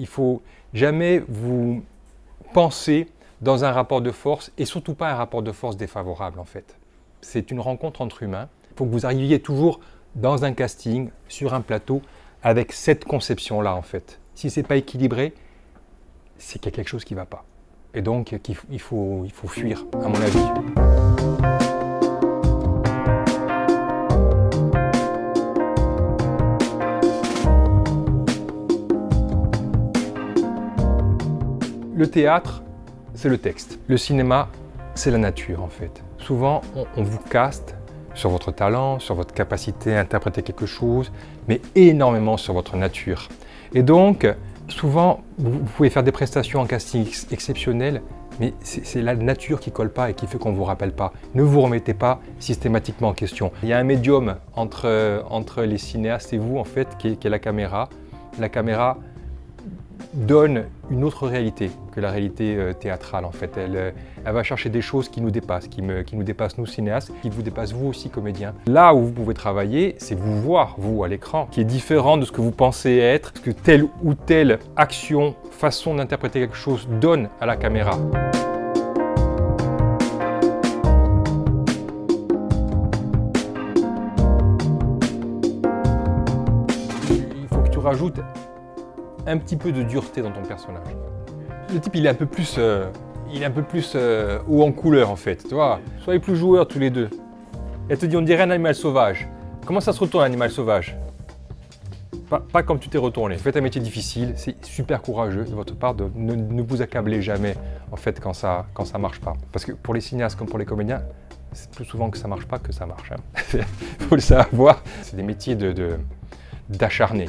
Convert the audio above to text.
Il ne faut jamais vous penser dans un rapport de force et surtout pas un rapport de force défavorable en fait. C'est une rencontre entre humains. Il faut que vous arriviez toujours dans un casting, sur un plateau, avec cette conception-là en fait. Si ce n'est pas équilibré, c'est qu'il y a quelque chose qui ne va pas. Et donc il faut fuir, à mon avis. Le théâtre, c'est le texte. Le cinéma, c'est la nature en fait. Souvent, on vous caste sur votre talent, sur votre capacité à interpréter quelque chose, mais énormément sur votre nature. Et donc, souvent, vous pouvez faire des prestations en casting exceptionnelles, mais c'est la nature qui ne colle pas et qui fait qu'on ne vous rappelle pas. Ne vous remettez pas systématiquement en question. Il y a un médium entre les cinéastes et vous, en fait, qui est la caméra. La caméra donne une autre réalité que la réalité théâtrale en fait. Elle va chercher des choses qui nous dépassent, qui nous dépassent nous cinéastes, qui vous dépassent vous aussi comédiens. Là où vous pouvez travailler, c'est vous voir, vous à l'écran, qui est différent de ce que vous pensez être, ce que telle ou telle action, façon d'interpréter quelque chose donne à la caméra. Il faut que tu rajoutes un petit peu de dureté dans ton personnage. Le type, il est un peu plus haut en couleur en fait, tu vois. Soyez plus joueurs tous les deux. Elle te dit, on dirait un animal sauvage. Comment ça se retourne un animal sauvage? Pas comme tu t'es retourné. Vous faites un métier difficile, c'est super courageux de votre part de ne vous accabler jamais en fait quand ça marche pas. Parce que pour les cinéastes comme pour les comédiens, c'est plus souvent que ça marche pas que ça marche. Faut le savoir. C'est des métiers d'acharnés.